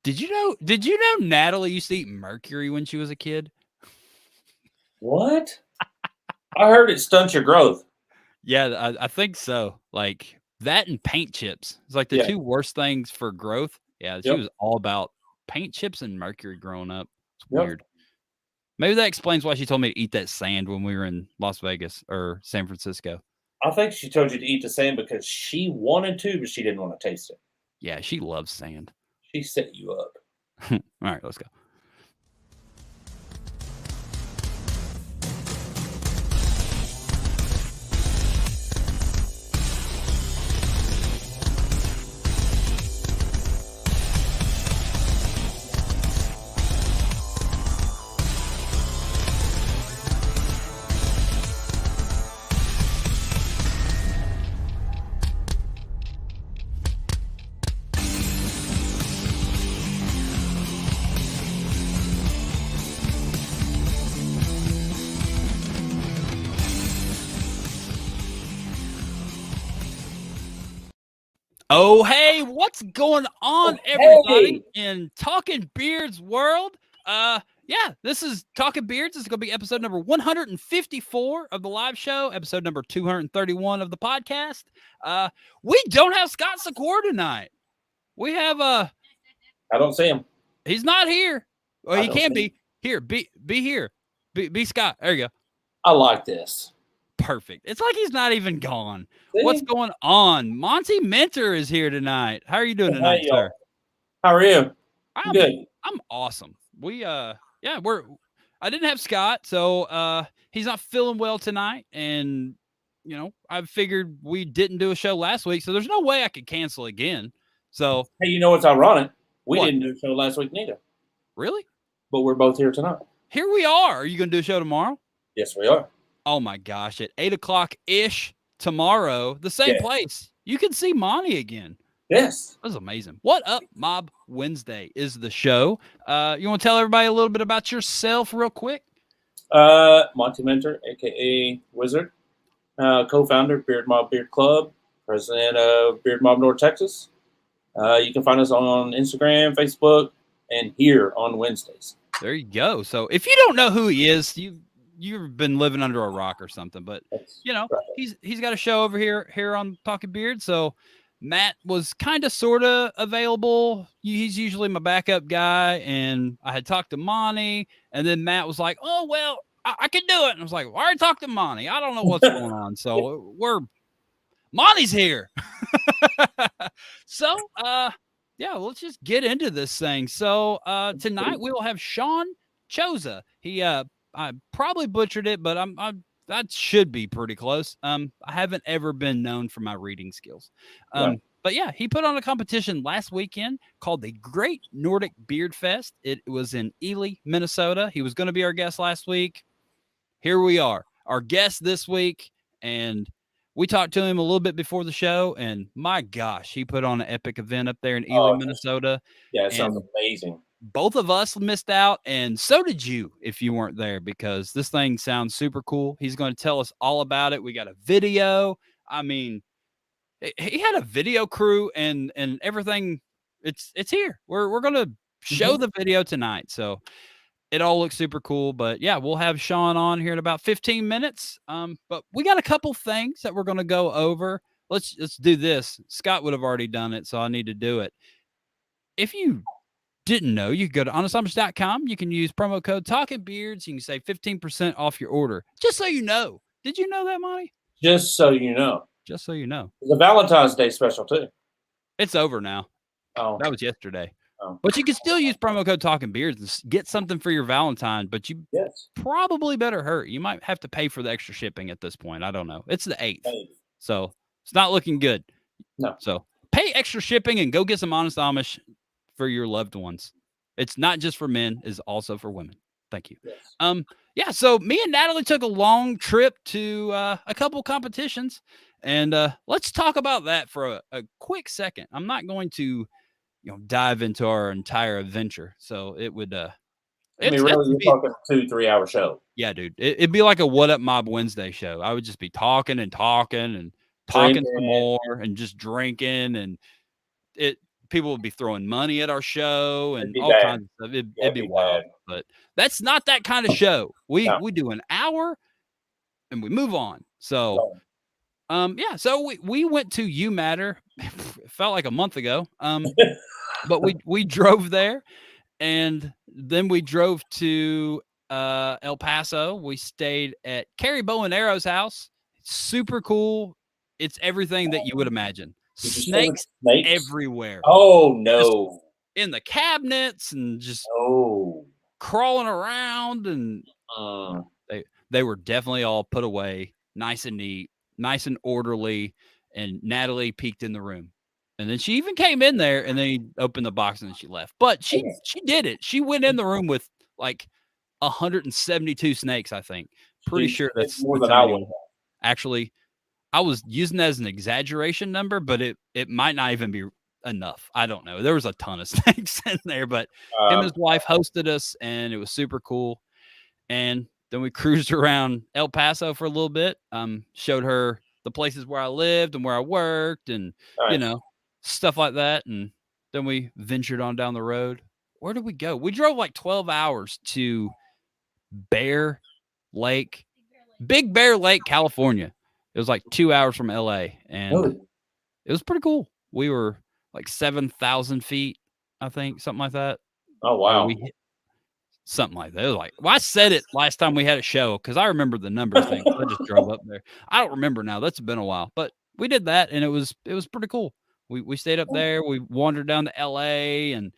Did you know Natali used to eat mercury when she was a kid? What? I heard it stunts your growth. Yeah, I think so. Like that and paint chips. It's like the Yeah. two worst things for growth. Yeah, she Yep. was all about paint chips and mercury growing up. It's Yep. weird. Maybe that explains why she told me to eat that sand when we were in Las Vegas or San Francisco. I think she told you to eat the sand because she wanted to, but she didn't want to taste it. Yeah, she loves sand. She set you up. All right, let's go. Oh, hey, what's going on, everybody, in Talking Beards world? Yeah, this is Talking Beards. This is going to be episode number 154 of the live show, episode number 231 of the podcast. We don't have Scott Secor tonight. We have I don't see him. He's not here. Well, he can be here. Be here. Be Scott. There you go. I like this. Perfect. It's like he's not even gone. See? What's going on? Monty Mentor is here tonight. How are you doing tonight, sir? How are you? I'm good. I'm awesome. I didn't have Scott, so he's not feeling well tonight, and I figured we didn't do a show last week, so there's no way I could cancel again. So hey, you know what's ironic? We didn't do a show last week neither. Really? But we're both here tonight. Here we are. Are you going to do a show tomorrow? Yes, we are. Oh my gosh! At 8:00-ish tomorrow, the same place. You can see Monty again. Yes, that was amazing. What Up Mob Wednesday is the show. You want to tell everybody a little bit about yourself, real quick? Monty Mentor, aka Wizard, co-founder Beard Mob Beard Club, president of Beard Mob North Texas. You can find us on Instagram, Facebook, and here on Wednesdays. There you go. So if you don't know who he is, you've been living under a rock or something, but he's got a show over here on Talking Beard. So Matt was kind of sort of available. He's usually my backup guy, and I had talked to Monty, and then Matt was like, "Oh well, I can do it." And I was like, "Well, I already talked to Monty. I don't know what's going on." So Monty's here. So let's just get into this thing. So tonight we will have Shaun Chosa. He I probably butchered it, but that should be pretty close. I haven't ever been known for my reading skills. But yeah, he put on a competition last weekend called the Great Nordic Beardfest. It was in Ely, Minnesota. He was going to be our guest last week. Here we are, our guest this week, and we talked to him a little bit before the show, and my gosh, he put on an epic event up there in Ely, Minnesota. Yeah, it sounds amazing. Both of us missed out, and so did you if you weren't there, because this thing sounds super cool. He's going to tell us all about it. We got a video. I mean, he had a video crew and everything. It's here. We're going to show the video tonight. So it all looks super cool. But yeah, we'll have Shaun on here in about 15 minutes. But we got a couple things that we're going to go over. Let's do this. Scott would have already done it, so I need to do it. If you didn't know, you can go to honestamish.com. You can use promo code Talking Beards. You can save 15% off your order. Just so you know. Did you know that, Monty? Just so you know. Just so you know. The Valentine's Day special too. It's over now. Oh, that was yesterday. Oh. But you can still use promo code Talking Beards and get something for your Valentine. But you probably better hurry. You might have to pay for the extra shipping at this point. I don't know. It's the 8th, so it's not looking good. No. So pay extra shipping and go get some Honest Amish for your loved ones. It's not just for men, it's also for women. Thank you. Yes. So me and Natali took a long trip to a couple competitions, and let's talk about that for a quick second. I'm not going to dive into our entire adventure, so it would really, you're talking a 2-3 hour show. Yeah, dude, it'd be like a What Up Mob Wednesday show. I would just be talking some more and just drinking, and people would be throwing money at our show and all bad. kinds of stuff. It'd be wild, but that's not that kind of show. We do an hour and we move on. So, yeah. So we went to U Matter. It felt like a month ago. But we drove there, and then we drove to El Paso. We stayed at Carrie Bow and Arrow's house. Super cool. It's everything that you would imagine. Snakes everywhere. Oh no! Just in the cabinets and just crawling around, and they were definitely all put away, nice and neat, nice and orderly. And Natali peeked in the room, and then she even came in there, and then he opened the box, and then she left. But she did it. She went in the room with like 172 snakes, I think. Pretty sure that's more than I would. Actually, I was using that as an exaggeration number, but it might not even be enough. I don't know. There was a ton of snakes in there, but him and his wife hosted us, and it was super cool. And then we cruised around El Paso for a little bit. Showed her the places where I lived and where I worked, and you know, stuff like that. And then we ventured on down the road. Where did we go? We drove like 12 hours to Big Bear Lake, California. It was like 2 hours from LA, and it was pretty cool. We were like 7,000 feet, I think, something like that. Oh, wow. Something like that. It was like, well, I said it last time we had a show because I remember the number thing. I just drove up there. I don't remember now. That's been a while, but we did that, and it was pretty cool. We stayed up there. We wandered down to LA and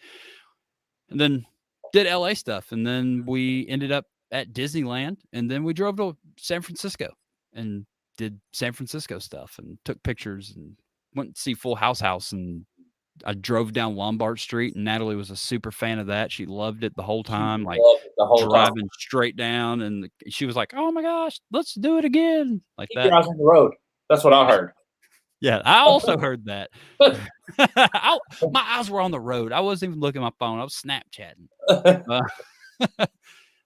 then did LA stuff, and then we ended up at Disneyland, and then we drove to San Francisco and did San Francisco stuff and took pictures and went to see Full House, and I drove down Lombard Street, and Natali was a super fan of that. She loved it the whole time, like driving straight down, and she was like, "Oh my gosh, let's do it again!" Like that. Keep your eyes on the road. That's what I heard. Yeah, I also heard that. My eyes were on the road. I wasn't even looking at my phone. I was Snapchatting.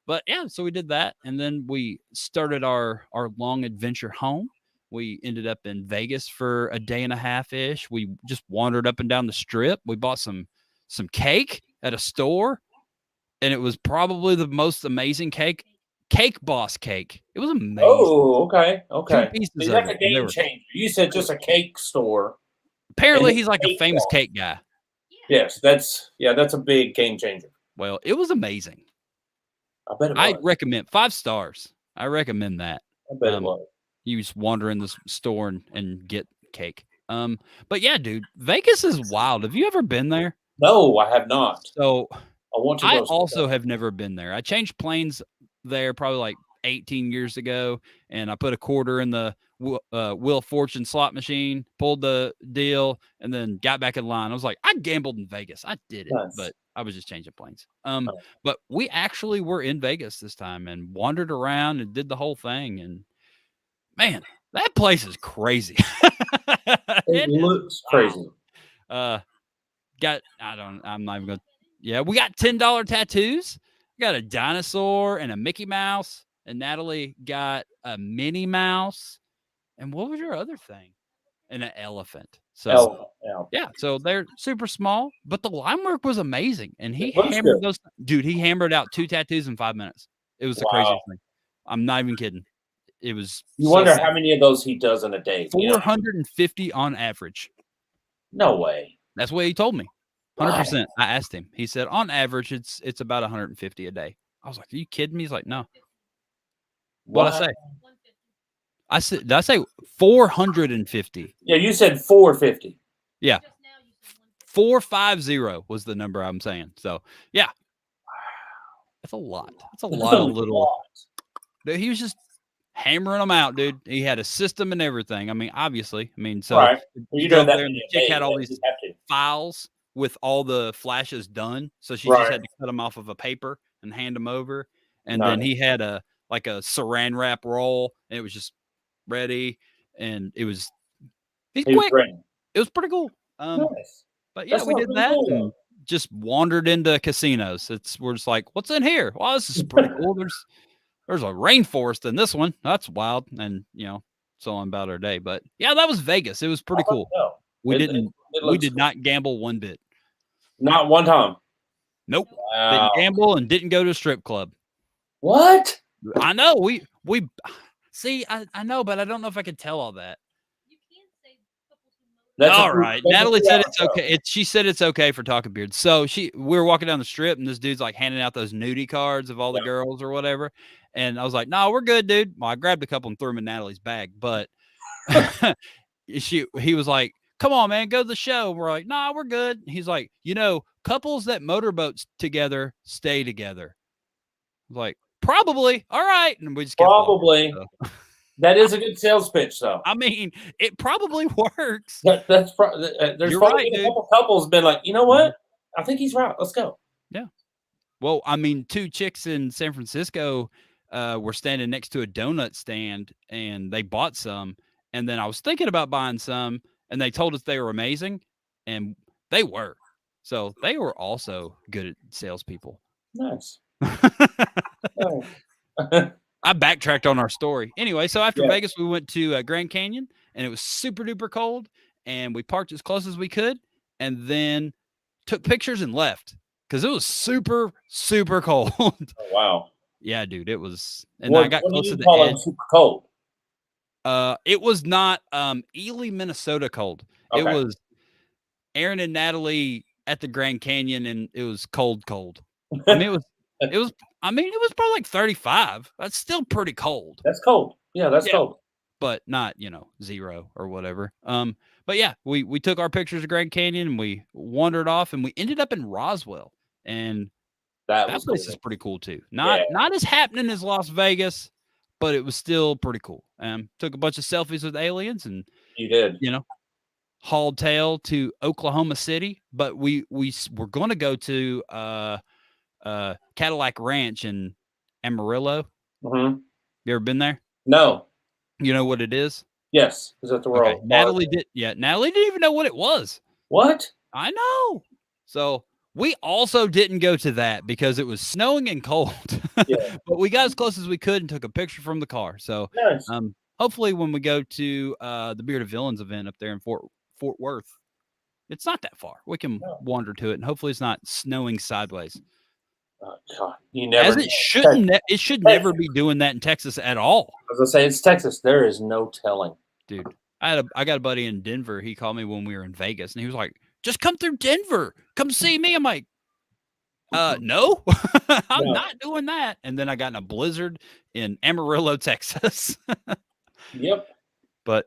But yeah, so we did that, and then we started our long adventure home. We ended up in Vegas for a day and a half ish. We just wandered up and down the strip. We bought some cake at a store, and it was probably the most amazing cake. Cake Boss cake. It was amazing. Oh, okay. 2 pieces See, that's a game changer. You said just a cake store. Apparently, he's like a famous cake guy. Yes, that's a big game changer. Well, it was amazing. I bet it was. I recommend 5 stars. I recommend that. I bet it was. You just wander in the store and get cake. But yeah, dude, Vegas is wild. Have you ever been there? No, I have not. So I want to. I also have never been there. I changed planes there probably like 18 years ago, and I put a quarter in the Wheel of Fortune slot machine, pulled the deal, and then got back in line. I was like, I gambled in Vegas. I did it, but I was just changing planes. But we actually were in Vegas this time and wandered around and did the whole thing. And man, that place is crazy. It looks crazy. I'm not even gonna. Yeah, we got $10 tattoos. We got a dinosaur and a Mickey Mouse, and Natali got a Minnie Mouse. And what was your other thing? And an elephant. So yeah, so they're super small, but the line work was amazing. And he hammered those. Dude, he hammered out 2 tattoos in 5 minutes. It was the craziest thing. I'm not even kidding. It was. You wonder how many of those he does in a day. 450 on average. No way. That's what he told me. 100%. I asked him. He said on average it's about 150 a day. I was like, "Are you kidding me?" He's like, "No." What'd I say? I said, did I say 450? Yeah, you said 450. Yeah. 450 was the number I'm saying. So yeah. That's a lot. That's a lot of little. Dude, he was just hammering them out, dude. He had a system and everything. I mean, obviously. I mean, so you know that and the chick had all these files with all the flashes done. So she just had to cut them off of a paper and hand them over. And then he had a saran wrap roll, and it was just ready. And he's quick. It was pretty cool. Nice. But yeah, we did that and just wandered into casinos. We're just like, what's in here? Well, this is pretty cool. There's a rainforest in this one. That's wild. And it's all about our day. But yeah, that was Vegas. It was pretty cool. We did not gamble one bit. Not one time. Nope. Wow. Didn't gamble and didn't go to a strip club. What? I know. We see. I know, but I don't know if I could tell all that. That's all right. that's Natalie said it's show. okay. She said it's okay for talking beards. So we were walking down the strip and this dude's like handing out those nudie cards of all the girls or whatever. And I was like, no, we're good, dude. Well, I grabbed a couple and threw them in Natalie's bag, but he was like, come on, man, go to the show. And we're like, nah, we're good. He's like, couples that motorboats together stay together. I was like, probably. All right. And we just kept probably. Walking, so. That is a good sales pitch, though. I mean, it probably works. There's probably a couple couples been like, you know what? I think he's right. Let's go. Yeah. Well, I mean, 2 chicks in San Francisco were standing next to a donut stand, and they bought some. And then I was thinking about buying some, and they told us they were amazing, and they were. So they were also good at salespeople. Nice. I backtracked on our story. Anyway, so after Vegas, we went to Grand Canyon, and it was super duper cold, and we parked as close as we could, and then took pictures and left because it was super, super cold. Oh, wow. Yeah, dude, it was. And I got close to the edge. Super cold? It was not Ely, Minnesota cold. Okay. It was Aaron and Natalie at the Grand Canyon, and it was cold. I mean, it was probably like 35. That's still pretty cold. That's cold. Yeah, that's cold. But not, 0 or whatever. But yeah, we took our pictures of Grand Canyon and we wandered off and we ended up in Roswell. And that place is pretty cool too. Not as happening as Las Vegas, but it was still pretty cool. Took a bunch of selfies with aliens and you did. Hauled tail to Oklahoma City, but we were going to go to Cadillac Ranch in Amarillo. Mm-hmm. You ever been there? No. You know what it is? Yes. Is that the world? Okay. Natalie did. Yeah. Natalie didn't even know what it was. What? I know. So we also didn't go to that because it was snowing and cold. Yeah. But we got as close as we could and took a picture from the car. So nice. Hopefully when we go to the Beard of Villains event up there in Fort Worth, it's not that far. We can wander to it, and hopefully it's not snowing sideways. Oh, God. You never. As it shouldn't. It should never be doing that in Texas at all. I was gonna say it's Texas. There is no telling, dude. I got a buddy in Denver. He called me when we were in Vegas, and he was like, "Just come through Denver. Come see me." I'm like, "No, I'm not doing that." And then I got in a blizzard in Amarillo, Texas. Yep. But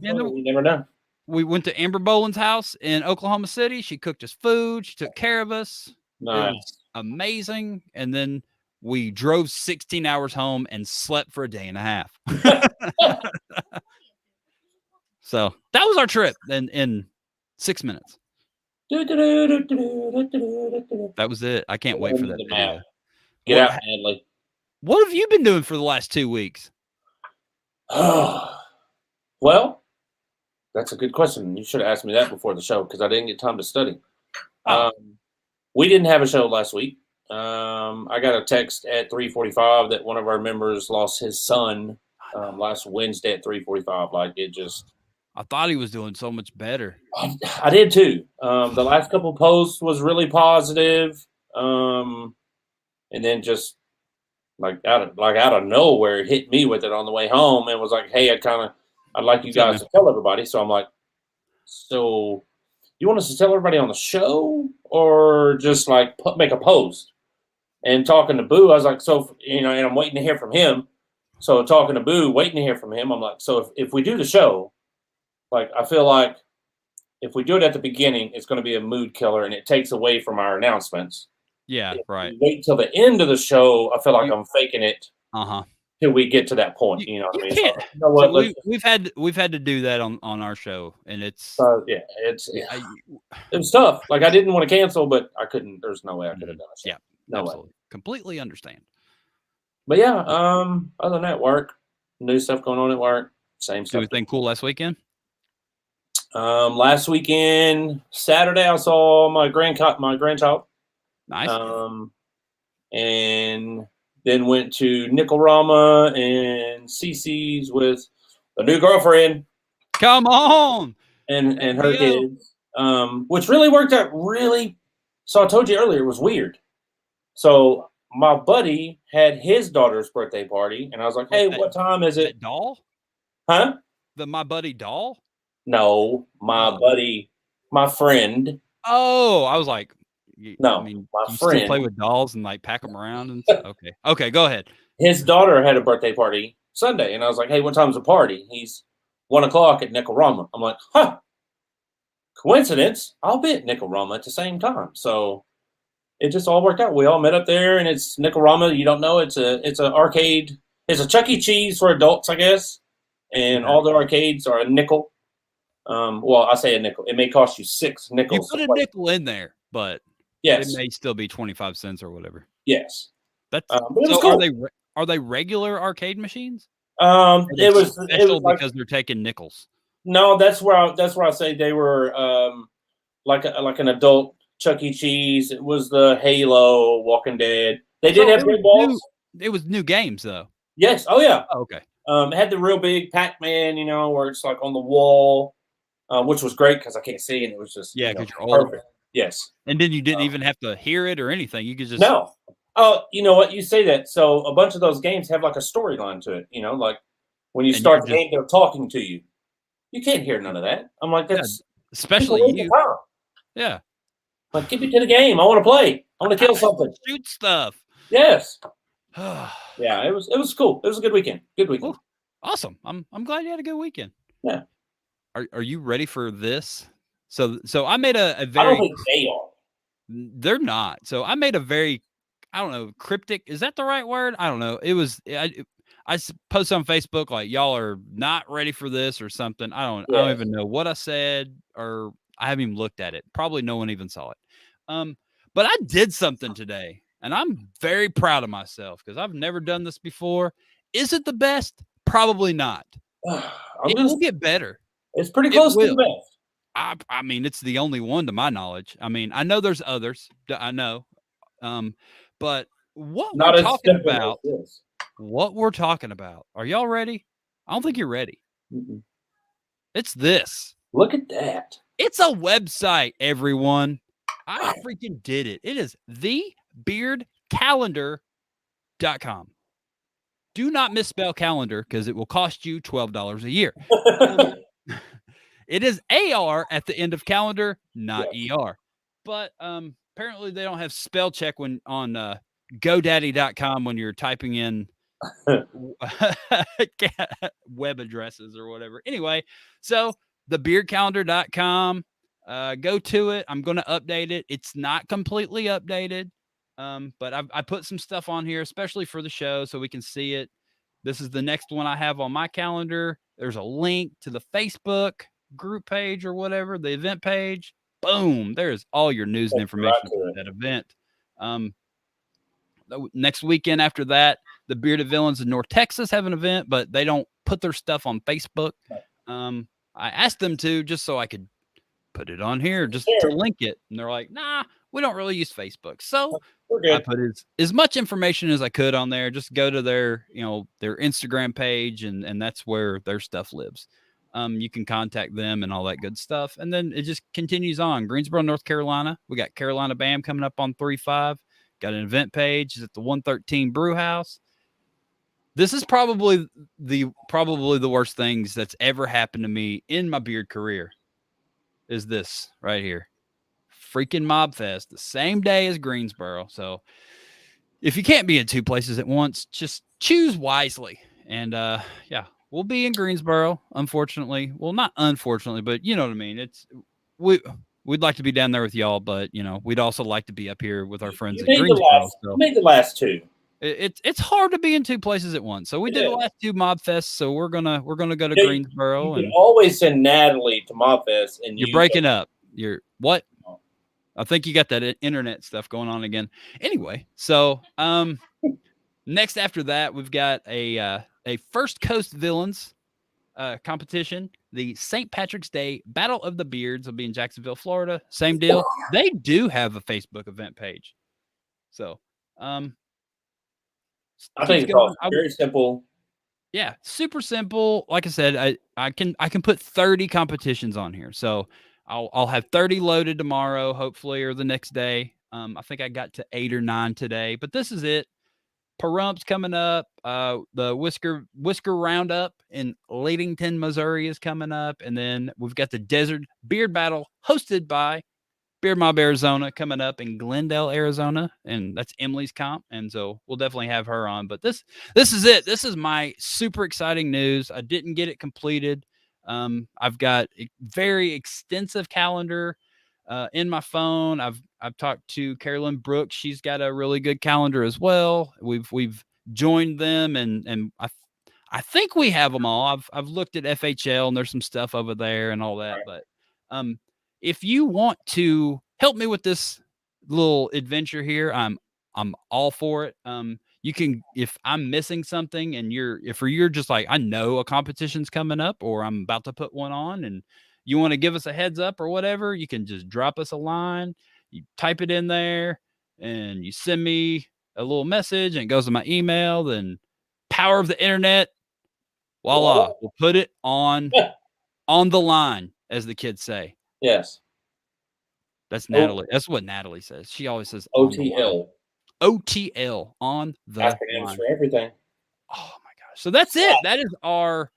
you never know. We went to Amber Boland's house in Oklahoma City. She cooked us food. She took care of us. Nice. It was amazing. And then we drove 16 hours home and slept for a day and a half. So that was our trip in 6 minutes. That was it. I can't wait for that video. Get out, Natalie. What have you been doing for the last 2 weeks? Well, that's a good question. You should have asked me that before the show because I didn't get time to study. We didn't have a show last week. I got a text at 3:45 that one of our members lost his son last Wednesday at 3:45. Like it just. I thought he was doing so much better. I did too. The last couple posts was really positive, and then just like out of nowhere, it hit me with it on the way home and was like, "Hey, I'd like you guys to tell everybody." So I'm like, "So you want us to tell everybody on the show, or just like make a post?" And talking to Boo, I was like, "So and I'm waiting to hear from him." So talking to Boo, waiting to hear from him, I'm like, "So if we do the show." Like, I feel like if we do it at the beginning, it's going to be a mood killer, and it takes away from our announcements. Yeah, right. Wait till the end of the show. I feel like I'm faking it till we get to that point. You know what I mean? So, you know what? So we've had to do that on our show, and it's it was tough. Like I didn't want to cancel, but I couldn't. There's no way I could have done it. Yeah, no absolutely. way. Completely understand. But yeah, other than that, work, new stuff going on at work, same stuff. Anything cool last weekend? Last weekend, Saturday, I saw my grandchild. Nice. And then went to Nickel-Rama and CC's with a new girlfriend. Come on. And her kids, which really worked out really So I told you earlier it was weird. So my buddy had his daughter's birthday party, and I was like, Like "Hey, what time is it?" that doll? Huh? My buddy doll? No, my Oh. buddy, my friend. Oh, I was like, I No, mean, my you still play friend. with dolls and like pack them around and okay. Okay, go ahead. His daughter had a birthday party Sunday, and I was like, "Hey, what time's the party?" He's 1 o'clock at Nicarama. I'm like, "Huh? Coincidence? I'll be at Nicarama at the same time." So it just all worked out. We all met up there, and it's Nicarama. You don't know it's a arcade. It's a Chuck E. Cheese for adults, I guess, and Yeah. all the arcades are a nickel. Well, I say a nickel. It may cost you six You nickels put to a play. nickel in there, but it Yes, may still be 25 cents or whatever. yes. That's But it was so cool. are they regular arcade machines? It was Special like because they're taking nickels. no. That's where I say they were like an adult Chuck E. Cheese. It was the Halo, Walking Dead. They did So have big balls. it was new games though. Yes. Oh yeah. Oh, okay. It had the real big Pac-Man, where it's like on the wall, which was great because I can't see, and it was just Yeah, because you're old. perfect. Yes. And then you didn't even have to hear it or anything. You could just No. Oh, you know what? You say that. So a bunch of those games have like a storyline to it. Like when you and start the just game, they're talking to you. You can't hear none of that. I'm like, yeah, that's especially waste of you. time. Yeah. Like, get me to the game. I want to play. I want to kill something. Shoot stuff. Yes. Well, Yeah, it was cool. It was a good weekend. Good weekend. awesome. I'm glad you had a good weekend. Yeah. Are you ready for this? So I made a I don't very think they are. they're not. So I made a very I don't know, cryptic. Is that the right word? I don't know. It was I posted on Facebook like y'all are not ready for this or something. I don't Yes. even know what I said or I haven't even looked at it. Probably no one even saw it. But I did something today and I'm very proud of myself because I've never done this before. Is it the best? Probably not. It will get better. It's pretty It close to the will. best. I mean, it's the only one to my knowledge. I mean, I know there's others. I know. But what Not we're as talking simple about, as this. what we're talking about. Are y'all ready? I don't think you're ready. Mm-mm. It's this. Look at that. It's a website, everyone. I freaking did it. It is thebeardcalendar.com. Do not misspell calendar because it will cost you $12 a year. It is AR at the end of calendar, not ER. But apparently they don't have spell check when on GoDaddy.com when you're typing in web addresses or whatever. Anyway, so thebeardcalendar.com, go to it. I'm going to update it. It's not completely updated, but I put some stuff on here, especially for the show, so we can see it. This is the next one I have on my calendar. There's a link to the Facebook group page or whatever, the event page. Boom, there's all your news and information about that event. Next weekend after that, the Bearded Villains in North Texas have an event, but they don't put their stuff on Facebook. I asked them to just so I could put it on here, just to link it. And they're like, nah, we don't really use Facebook. So I put as much information as I could on there. Just go to their Instagram page, and that's where their stuff lives. You can contact them and all that good stuff. And then it just continues on. Greensboro, North Carolina. We got Carolina BAM coming up on 3/5. Got an event page. It's at the 113 Brew House. This is probably the worst things that's ever happened to me in my beard career. Is this right here. Freaking Mob Fest, the same day as Greensboro. So if you can't be in two places at once, just choose wisely. And yeah, we'll be in Greensboro, unfortunately. Well, not unfortunately, but you know what I mean. We'd like to be down there with y'all, but we'd also like to be up here with our friends at Greensboro. You made the last two. It's hard to be in two places at once. So we did the last two Mob Fests, so we're gonna go to Greensboro. You can always send Natali to Mob Fest, and you're breaking up. You're what? I think you got that internet stuff going on again. Anyway, so next after that, we've got a First Coast Villains competition. The St. Patrick's Day Battle of the Beards will be in Jacksonville, Florida. Same deal. They do have a Facebook event page. So I think it's all very simple. Yeah, super simple. Like I said, I can put 30 competitions on here. So I'll have 30 loaded tomorrow, hopefully, or the next day. I think I got to 8 or 9 today, but this is it. Parump's coming up. The Whisker Roundup in Ladington, Missouri is coming up. And then we've got the Desert Beard Battle hosted by Beard Mob Arizona coming up in Glendale, Arizona. And that's Emily's comp. And so we'll definitely have her on. But this is it. This is my super exciting news. I didn't get it completed. I've got a very extensive calendar in my phone. I've talked to Carolyn Brooks. She's got a really good calendar as well. We've joined them, and I think we have them all. I've looked at FHL, and there's some stuff over there and all that. But if you want to help me with this little adventure here, I'm all for it. You can, if I'm missing something and you're just like, I know a competition's coming up or I'm about to put one on and you want to give us a heads up or whatever, you can just drop us a line, you type it in there and you send me a little message and it goes to my email. Then power of the internet, voila, we'll put it on the line, as the kids say. Yes. That's Natali. That's what Natali says. She always says OTL. OTL on the acronyms line. for everything. Oh my gosh. So that's it. That is our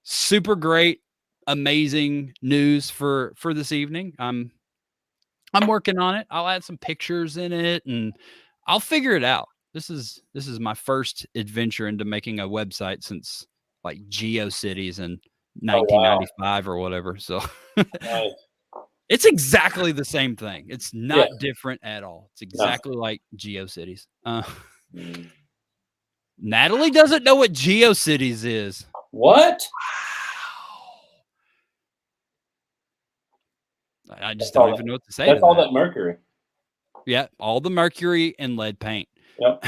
super great, amazing news for this evening. I'm working on it. I'll add some pictures in it and I'll figure it out. This is my first adventure into making a website since like GeoCities in 1995 or whatever. So Nice. it's exactly the same thing. It's not different at all. It's exactly like GeoCities. Natali doesn't know what GeoCities is. What? Wow. I just don't even know what to say. That's all that mercury. Yeah, all the mercury and lead paint. Yep.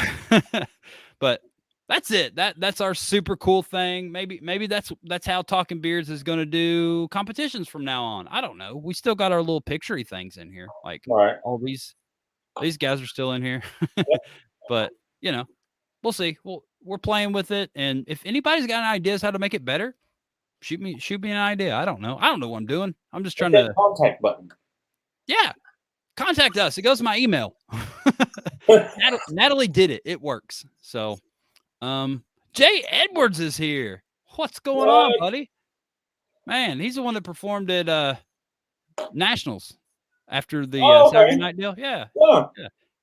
But that's it. That's our super cool thing. Maybe that's how Talking Beards is going to do competitions from now on. I don't know. We still got our little picturey things in here. Like all these guys are still in here. But you know, we'll see. We're playing with it, and if anybody's got any ideas how to make it better, shoot me an idea. I don't know what I'm doing. I'm just trying to contact button. Yeah, contact us. It goes to my email. Natali did it. It works. So. Jay Edwards is here. What's going on, buddy? Man, he's the one that performed at Nationals after the Saturday night deal. Yeah.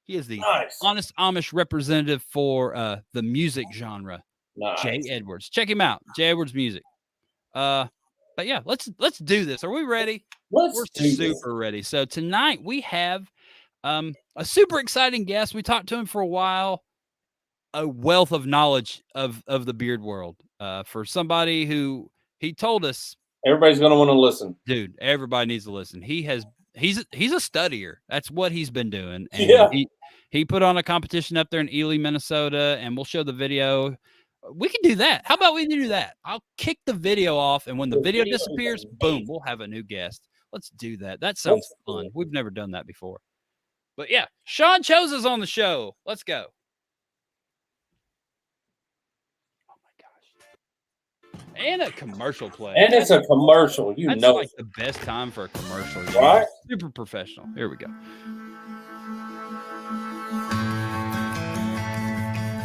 He is the Honest Amish representative for the music genre. Nice. Jay Edwards. Check him out. Jay Edwards Music. But yeah, let's do this. Are we ready? We're super ready. So tonight we have a super exciting guest. We talked to him for a while. A wealth of knowledge of the beard world for somebody who he told us everybody's going to want to listen. Dude, everybody needs to listen. He's a studier. That's what he's been doing. And he put on a competition up there in Ely, Minnesota, and we'll show the video. We can do that. How about we do that? I'll kick the video off, and when the video disappears, boom, we'll have a new guest. Let's do that. That sounds fun. We've never done that before. But yeah, Shaun Chosa's on the show. Let's go. And a commercial play. And it's a commercial. That's like the best time for a commercial. Right? Super professional. Here we go.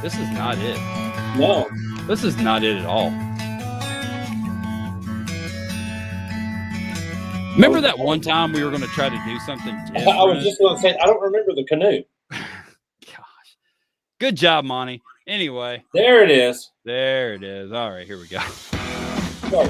This is not it. No. This is not it at all. Remember that one time we were going to try to do something different? I was just going to say, I don't remember the canoe. Gosh. Good job, Monty. Anyway. There it is. There it is. All right, here we go. Sorry,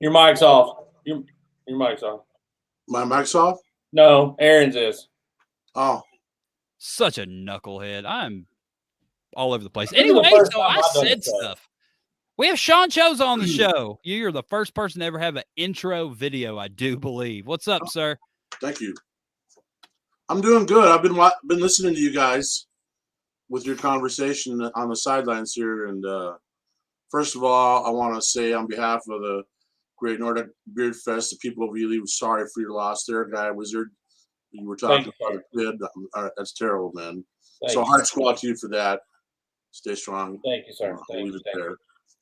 Your mic's off. Your mic's off. My mic's off? No, Aaron's is. Oh. Such a knucklehead. I'm all over the place. This is the Anyway, first so time I I've done said this. stuff. We have Shaun Chosa on the show. You're the first person to ever have an intro video, I do believe. What's up, sir? Thank you. I'm doing good. I've been listening to you guys with your conversation on the sidelines here. And first of all, I want to say on behalf of the Great Nordic Beardfest, the people of Ely, was sorry for your loss there, Guy Wizard. You were talking about a kid. That's terrible, man. So hearts go out to you for that. Stay strong. Thank you, sir. I'll leave it there.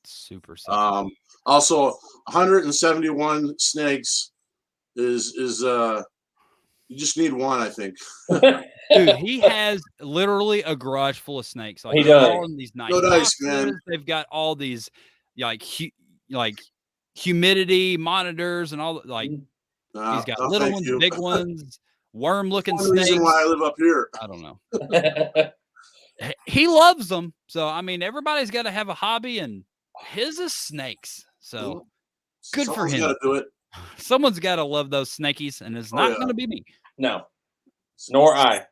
Super. Also, 171 snakes is you just need one, I think. Dude, he has literally a garage full of snakes. Like, he does. all in these nice boxes. Man. They've got all these like humidity monitors and all. Like, he's got little ones, big ones, worm-looking snakes. Reason why I live up here. I don't know. He loves them. So I mean, everybody's got to have a hobby, and his is snakes. So good for him. Gotta do it. Someone's got to love those snakies, and it's not going to be me. No, nor I.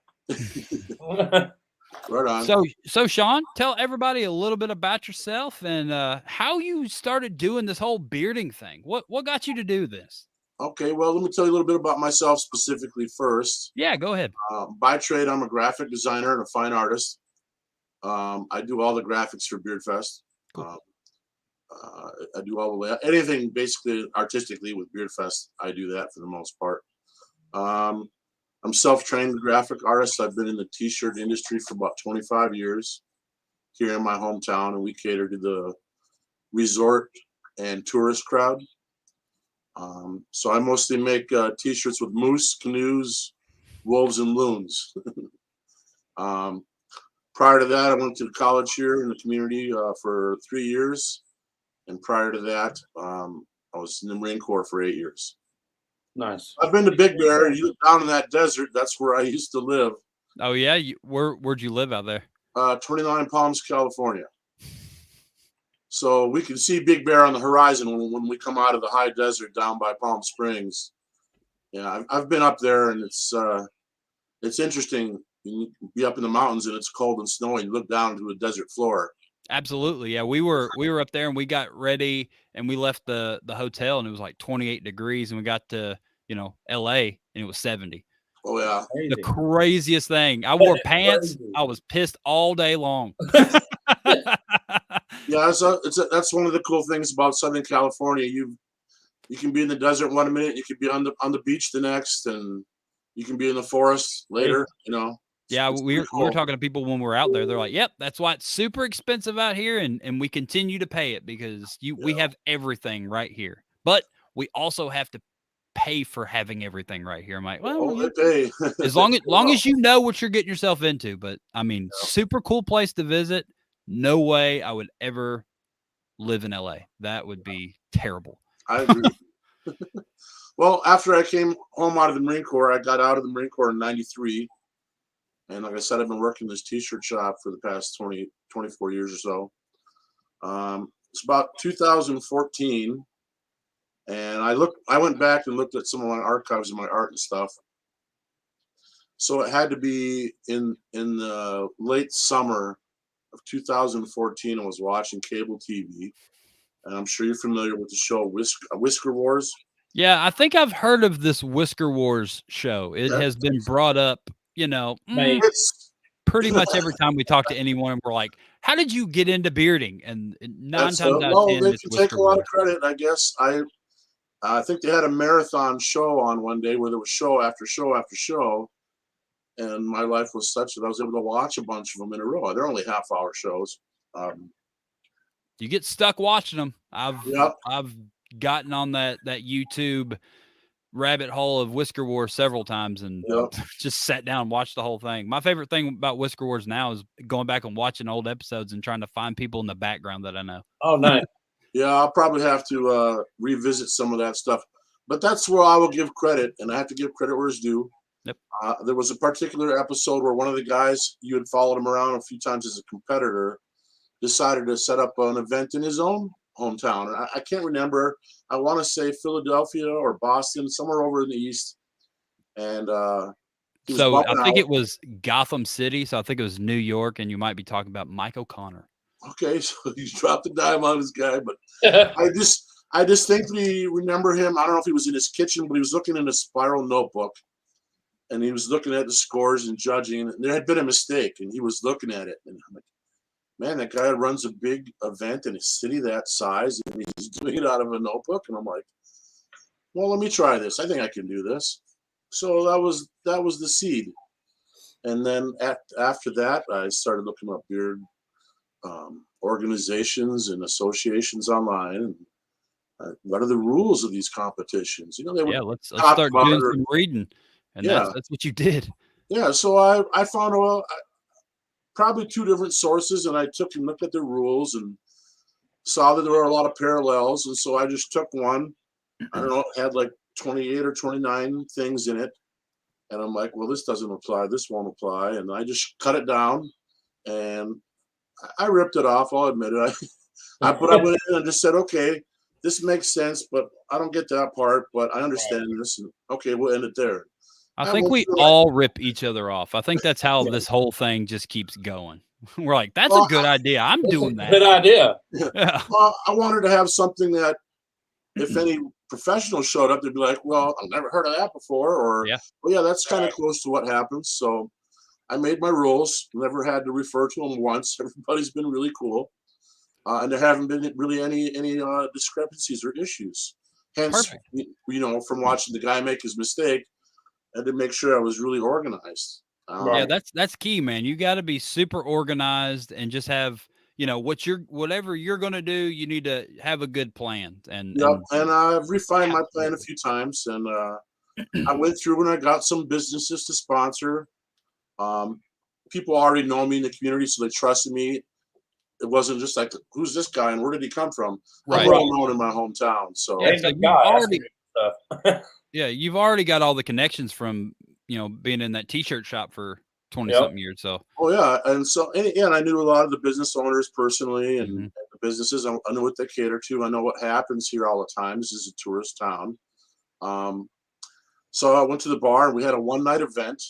Right on. So Shaun, tell everybody a little bit about yourself and how you started doing this whole bearding thing. What got you to do this? Okay, well, let me tell you a little bit about myself specifically first. Yeah, go ahead. By trade, I'm a graphic designer and a fine artist. I do all the graphics for Beardfest. Cool. I do all the anything basically artistically with Beardfest. I do that for the most part. I'm self-trained graphic artist. I've been in the t-shirt industry for about 25 years here in my hometown, and we cater to the resort and tourist crowd. So I mostly make t-shirts with moose, canoes, wolves, and loons. Prior to that, I went to college here in the community for 3 years. And prior to that, I was in the Marine Corps for 8 years. Nice. I've been to Big Bear. You live down in that desert. That's where I used to live. Oh, yeah? Where'd you live out there? 29 Palms, California. So we can see Big Bear on the horizon when we come out of the high desert down by Palm Springs. Yeah, I've been up there, and it's interesting. You be up in the mountains, and it's cold and snowy. You look down to a desert floor. Absolutely. Yeah, we were up there, and we got ready, and we left the hotel, and it was like 28 degrees, and we got to LA, and it was 70. Oh yeah, the craziest thing. I wore pants. I was pissed all day long. Yeah, that's one of the cool things about Southern California. You can be in the desert one minute, you could be on the beach the next, and you can be in the forest later. Yeah, we were talking to people when we were out there. They're like, "Yep, that's why it's super expensive out here, and we continue to pay it because we have everything right here, but we also have to pay for having everything right here." I'm like, well, as long as you know what you're getting yourself into. But I mean, super cool place to visit. No way I would ever live in LA. That would be terrible. I agree. Well, after I came home out of the Marine Corps, I got out of the Marine Corps in '93. And like I said, I've been working this t-shirt shop for the past 24 years or so. It's about 2014. And I went back and looked at some of my archives of my art and stuff. So it had to be in the late summer of 2014. I was watching cable TV. And I'm sure you're familiar with the show Whisker Wars. Yeah, I think I've heard of this Whisker Wars show. It has been brought up, pretty much every time we talk to anyone, we're like, how did you get into bearding? And 9 times out of 10, they can take a lot of credit, I guess. I think they had a marathon show on one day where there was show after show after show. And my life was such that I was able to watch a bunch of them in a row. They're only half-hour shows. You get stuck watching them. I've gotten on that YouTube rabbit hole of Whisker Wars several times and just sat down and watched the whole thing. My favorite thing about Whisker Wars now is going back and watching old episodes and trying to find people in the background that I know. Oh, nice. Yeah, I'll probably have to revisit some of that stuff. But that's where I will give credit, and I have to give credit where it's due. Yep. There was a particular episode where one of the guys, you had followed him around a few times as a competitor, decided to set up an event in his own hometown. And I can't remember. I want to say Philadelphia or Boston, somewhere over in the East. And he was So I bumping think out. it was Gotham City. So I think it was New York, and you might be talking about Mike O'Connor. Okay, so he dropped a dime on this guy, but I distinctly remember him. I don't know if he was in his kitchen, but he was looking in a spiral notebook, and he was looking at the scores and judging. And there had been a mistake, and he was looking at it. And I'm like, man, that guy runs a big event in a city that size, and he's doing it out of a notebook. And I'm like, well, let me try this. I think I can do this. So that was the seed. And then after that, I started looking up beard organizations and associations online. And what are the rules of these competitions? You know, they would let's start doing some reading, and Yeah. that's what you did. Yeah, so I found probably 2 different sources, and I took and looked at the rules and saw that there were a lot of parallels, and so I just took one. I don't know, it had like 28 or 29 things in it, and I'm like, well, this doesn't apply, this won't apply, and I just cut it down, and I ripped it off. I'll admit it. I went in and just said, okay, this makes sense, but I don't get that part, but I understand this, and okay, we'll end it there. I think we all rip each other off. I think that's how this whole thing just keeps going. We're like, that's a good idea. I'm doing that. Good idea. Yeah. Well, I wanted to have something that if any professional showed up, they'd be like, well, I've never heard of that before, or, well, yeah, that's kind of close to what happens. So I made my rules, never had to refer to them once. Everybody's been really cool. And there haven't been really any discrepancies or issues. Hence, Perfect. you know, from watching the guy make his mistake, I had to make sure I was really organized. Yeah, that's key, man. You got to be super organized and just have, you know, whatever you're going to do, you need to have a good plan. And I've refined my plan a few times, and I went through and I got some businesses to sponsor. People already know me in the community, so they trusted me. It wasn't just like, who's this guy and where did he come from? Right. I'm well known in my hometown. So you've already got all the connections from, you know, being in that t-shirt shop for 20 something years. So and I knew a lot of the business owners personally and the businesses. I know what they cater to. I know what happens here all the time. This is a tourist town. So I went to the bar and we had a one-night event,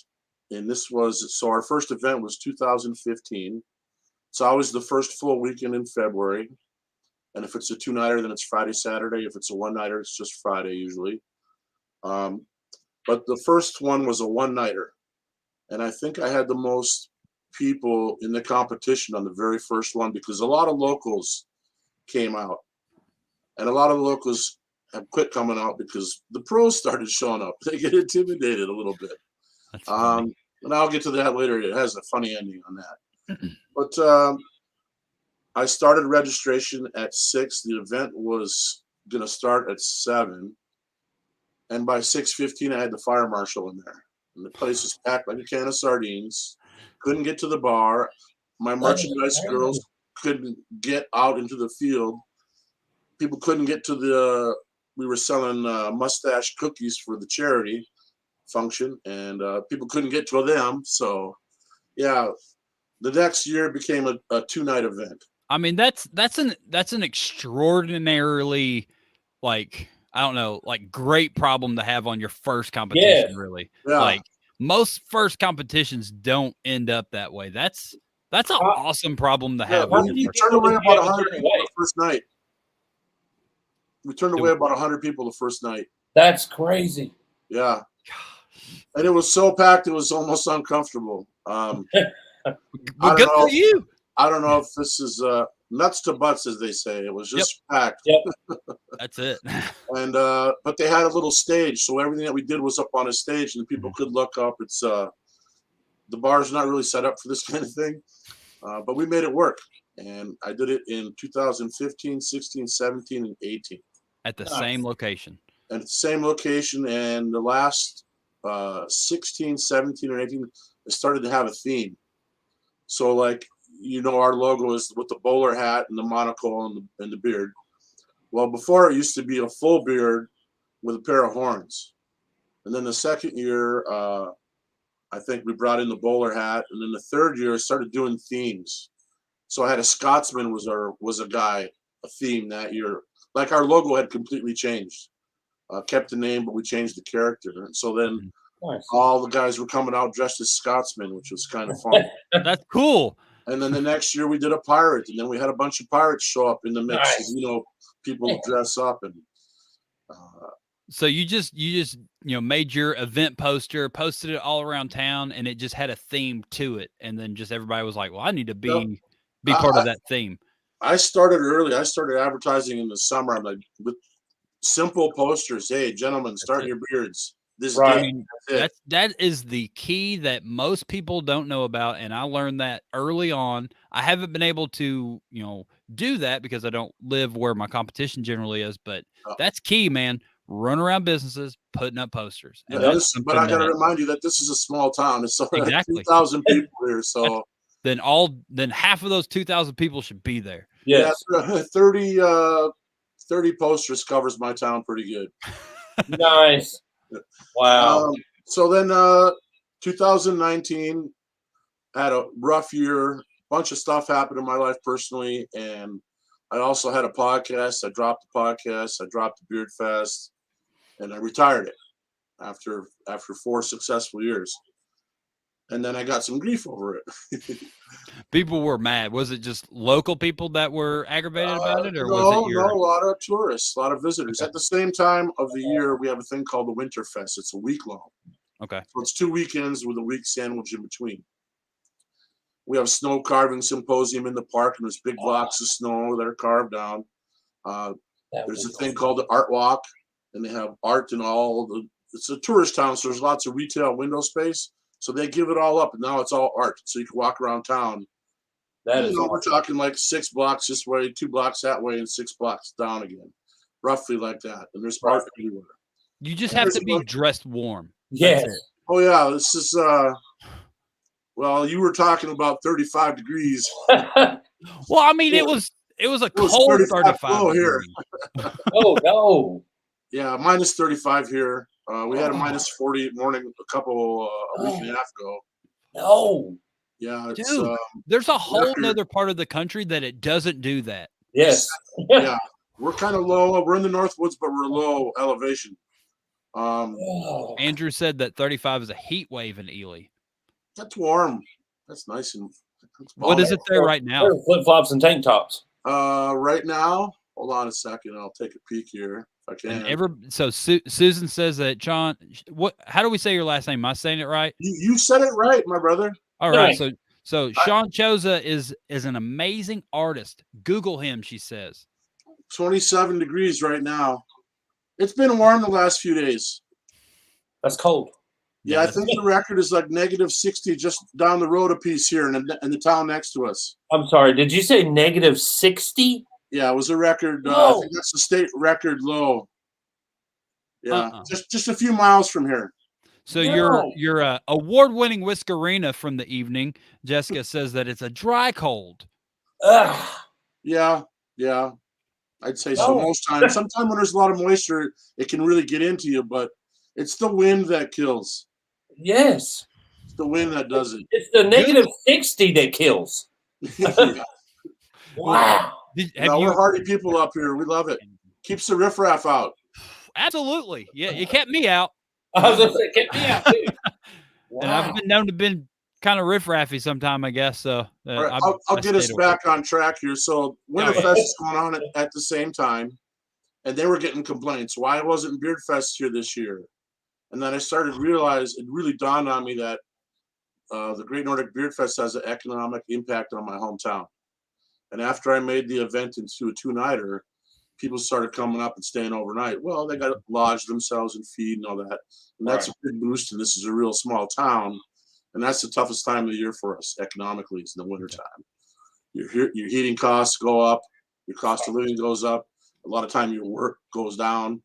and our first event was 2015. It's always the first full weekend in February. And if it's a 2-nighter, then it's Friday, Saturday. If it's a 1-nighter, it's just Friday usually. But the first one was a 1-nighter. And I think I had the most people in the competition on the very first one because a lot of locals came out. And a lot of the locals have quit coming out because the pros started showing up. They get intimidated a little bit. And I'll get to that later. It has a funny ending on that. But I started registration at 6. The event was going to start at 7. And by 6:15, I had the fire marshal in there. And the place was packed like a can of sardines. Couldn't get to the bar. My merchandise girls couldn't get out into the field. People couldn't get to we were selling mustache cookies for the charity function, and people couldn't get to them. So, yeah, the next year became a 2-night event. I mean, that's an extraordinarily, like, I don't know, like great problem to have on your first competition, really. Yeah. Like most first competitions don't end up that way. That's an awesome problem to have. We turned away about 100 people the first night. We turned away about 100 people the first night. That's crazy. Yeah. And it was so packed, it was almost uncomfortable. Well, good for you. I don't know if this is nuts to butts, as they say. It was just packed. That's it. And but they had a little stage, so everything that we did was up on a stage, and people could look up. It's the bar's not really set up for this kind of thing, but we made it work. And I did it in 2015, 16, 17, and 18. At the same location. At the same location, and the last 16, 17, or 18, it started to have a theme. So, like, you know, our logo is with the bowler hat and the monocle and the beard. Well, before it used to be a full beard with a pair of horns. And then the second year, I think we brought in the bowler hat. And then the third year, I started doing themes. So I had a Scotsman was a guy. a theme that year. Like our logo had completely changed. Kept the name, but we changed the character. And so then Nice. all the guys were coming out dressed as Scotsmen, which was kind of fun. That's cool. And then the next year we did a pirate, and then we had a bunch of pirates show up in the mix. Nice. And, you know, people dress up and. So you just made your event poster, posted it all around town, and it just had a theme to it, and then just everybody was like, "Well, I need to be part of that theme." I started early. I started advertising in the summer. I'm like, with simple posters. Hey, gentlemen, start your beards. This Right. That is the key that most people don't know about, and I learned that early on. I haven't been able to, do that because I don't live where my competition generally is, but that's key, man. Run around businesses, putting up posters. But I got to remind you that this is a small town. It's exactly 2,000 people here. So then half of those 2,000 people should be there. Yes. Yeah, 30 posters covers my town pretty good. Nice. Wow. So then 2019 had a rough year. A bunch of stuff happened in my life personally, and I also had a podcast. I dropped the podcast. I dropped the Beard Fest, and I retired it after 4 successful years. And then I got some grief over it. People were mad. Was it just local people that were aggravated about it, or no, was it no, a lot of tourists, a lot of visitors. Okay. At the same time of the year, we have a thing called the Winterfest. It's a week long. Okay. So it's 2 weekends with a week sandwich in between. We have a snow carving symposium in the park, and there's big blocks of snow that are carved down. There's a thing called the Art Walk, and they have art in it's a tourist town, so there's lots of retail window space. So they give it all up, and now it's all art. So you can walk around town. We're talking like 6 blocks this way, 2 blocks that way, and 6 blocks down again, roughly like that. And there's art everywhere. You just have to be dressed warm. Yes. Oh yeah, this is. Well, you were talking about 35 degrees. Well, I mean, it was a cold 35 here. Oh no. Yeah, minus 35 here. We had a minus 40 morning a week and a half ago. No. Yeah, it's, dude, there's a whole nother part of the country that it doesn't do that. Yes. Yeah, we're kind of low. We're in the Northwoods, but we're low elevation. Andrew said that 35 is a heat wave in Ely. That's warm. That's nice. What is it there right now? Flip flops and tank tops. Right now, hold on a second. I'll take a peek here if I can. Susan says that John. How do we say your last name? Am I saying it right? You said it right, my brother. All right. So Shaun Chosa is an amazing artist. Google him. She says 27 degrees right now. It's been warm the last few days. That's cold. Yeah, I think the record is like negative 60 just down the road a piece here in the town next to us. I'm sorry. Did you say negative 60? Yeah, it was a record. I think that's the state record low. Yeah, just a few miles from here. So your award-winning whiskerina from the evening, Jessica says that it's a dry cold. Yeah. I'd say so most times. Sometimes when there's a lot of moisture, it can really get into you, but it's the wind that kills. Yes. It's the wind that does it. It's the negative 60 that kills. Yeah. Wow. We're hardy people up here. We love it. Keeps the riffraff out. Absolutely. Yeah, it kept me out. I was going to say, kept me out too. Wow. And I've been known to been kind of riffraffy sometime, I guess. So right, I'll get us back on track here. So Winterfest is going on at the same time, and they were getting complaints. Why wasn't Beardfest here this year? And then I started to realize, it really dawned on me that the Great Nordic Beardfest has an economic impact on my hometown. And after I made the event into a 2-nighter, people started coming up and staying overnight. Well, they got to lodge themselves and feed and all that. And that's a big boost, and this is a real small town. And that's the toughest time of the year for us economically, is in the wintertime. Your heating costs go up. Your cost of living goes up. A lot of time your work goes down.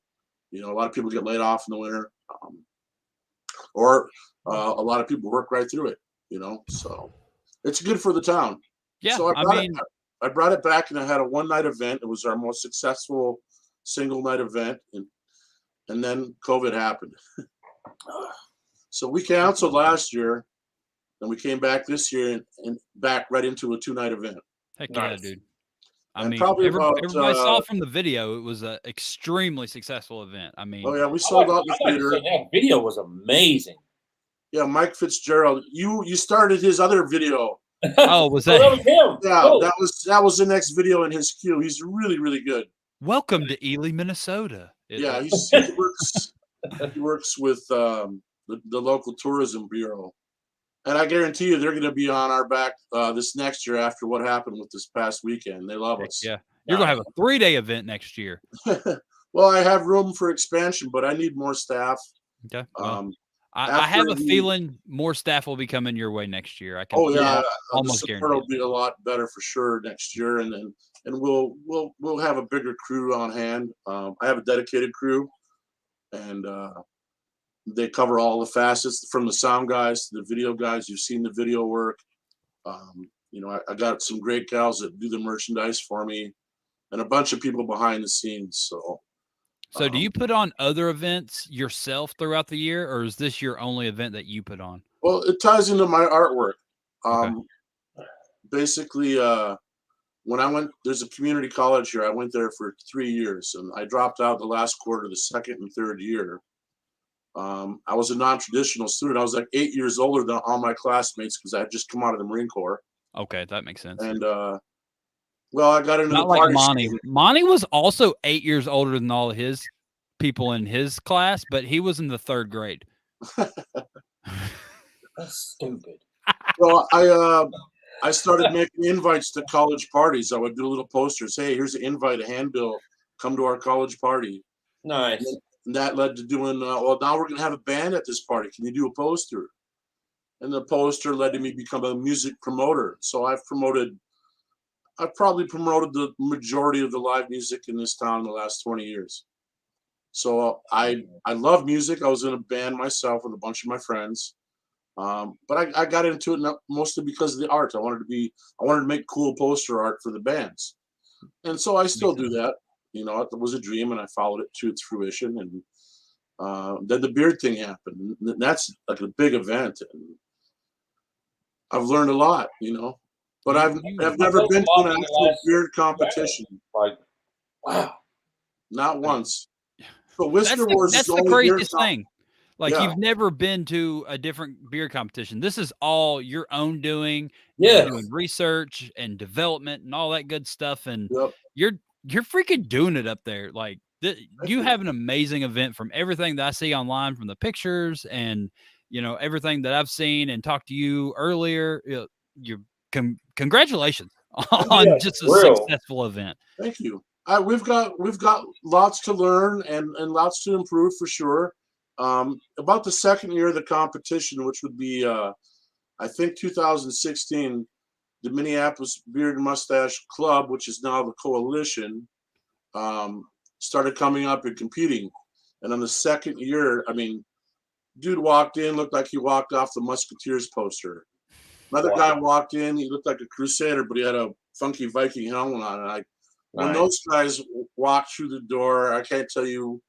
A lot of people get laid off in the winter. Or a lot of people work right through it, So it's good for the town. Yeah, so I brought it back, and I had a 1-night event. It was our most successful single-night event, and then COVID happened. So we canceled last year, and we came back this year and back right into a 2-night event. Heck yeah, dude. I And mean, probably about everybody saw from the video, it was an extremely successful event. I mean, oh yeah, we sold out the I'd like to theater. say that video was amazing. Yeah, Mike Fitzgerald. You started his other video. oh, was that that? was him? Yeah, Oh. that was the next video in his queue. He's really, really good. Welcome to Ely, Minnesota. Yeah, he works with the local tourism bureau, and I guarantee you they're going to be on our back this next year after what happened with this past weekend. They love us. Yeah, you're gonna have a 3-day event next year. Well, I have room for expansion, but I need more staff. Okay. Well, I have a feeling more staff will be coming your way next year. I can. Almost the support guarantee will be a lot better for sure next year, and we'll have a bigger crew on hand. I have a dedicated crew, and they cover all the facets from the sound guys to the video guys. You've seen the video work. I got some great gals that do the merchandise for me, and a bunch of people behind the scenes. So do you put on other events yourself throughout the year, or is this your only event that you put on? Well, it ties into my artwork. Okay. Basically, when I went, there's a community college here. I went there for 3 years, and I dropped out the last quarter, the second and third year. I was a non-traditional student. I was like 8 years older than all my classmates because I had just come out of the Marine Corps. Okay, that makes sense. And well, I got into Not the like party Monty. scene. Monty was also 8 years older than all of his people in his class, but he was in the 3rd grade. That's stupid. Well, I started making invites to college parties. I would do little posters. Hey, here's an invite, a handbill. Come to our college party. Nice. And that led to doing, well, now we're going to have a band at this party. Can you do a poster? And the poster led to me become a music promoter. So I've probably promoted the majority of the live music in this town in the last 20 years. So I love music. I was in a band myself with a bunch of my friends. But I got into it mostly because of the art. I wanted to make cool poster art for the bands. And so I still do that. It was a dream and I followed it to its fruition. And then the beard thing happened. And that's like a big event. And I've learned a lot, but I've never been to an actual beard competition. Like, wow. Not once. So Whisker Wars that's is the only craziest thing. Like, Yeah. you've never been to a different beer competition. This is all your own doing. Yeah. You're doing research and development and all that good stuff. And Yep. you're freaking doing it up there. Like, you have an amazing event from everything that I see online, from the pictures and, everything that I've seen and talked to you earlier. Congratulations on just a successful event. Thank you. We've got lots to learn and lots to improve for sure. About the second year of the competition, which would be, I think 2016, the Minneapolis Beard and Mustache Club, which is now the coalition, started coming up and competing. And on the second year, dude walked in, looked like he walked off the Musketeers poster. Another guy walked in, he looked like a crusader, but he had a funky Viking helmet on. And when those guys walked through the door, I can't tell you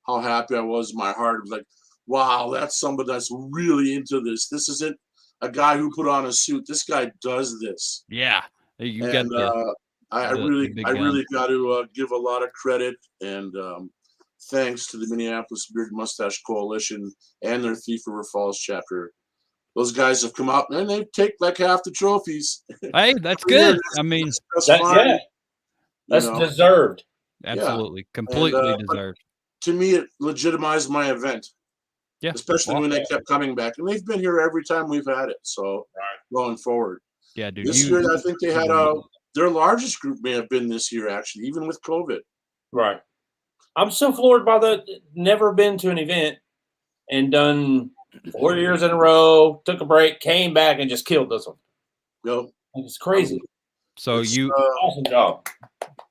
how happy I was in my heart. It was like, wow, that's somebody that's really into this. This isn't a guy who put on a suit. This guy does this. Yeah. I really got to give a lot of credit and thanks to the Minneapolis Beard and Mustache Coalition and their Thief River Falls chapter. Those guys have come out and they take like half the trophies. Hey, that's good. That's deserved. Absolutely. Yeah. Completely deserved. To me, it legitimized my event. Yeah. Especially when they kept coming back. And they've been here every time we've had it. So going forward. Yeah, dude. This year, I think they had their largest group may have been this year, actually, even with COVID. Right. I'm so floored by never been to an event and done 4 years in a row, took a break, came back, and just killed this one. Yep. It's crazy. So awesome job.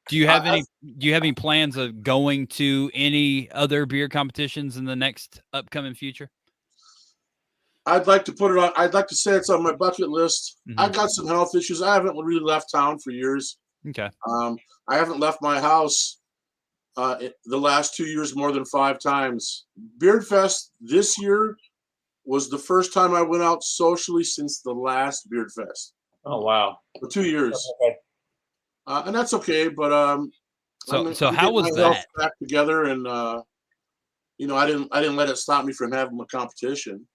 Do you have any plans of going to any other beer competitions in the next upcoming future? I'd like to put it on. I'd like to say it's on my bucket list. Mm-hmm. I've got some health issues. I haven't really left town for years. Okay. I haven't left my house the last 2 years more than 5 times. Beardfest this year was the first time I went out socially since the last Beardfest. Oh, wow. For 2 years. Okay. And that's okay. But So I'm how getting was my health that? back together, and I didn't let it stop me from having a competition.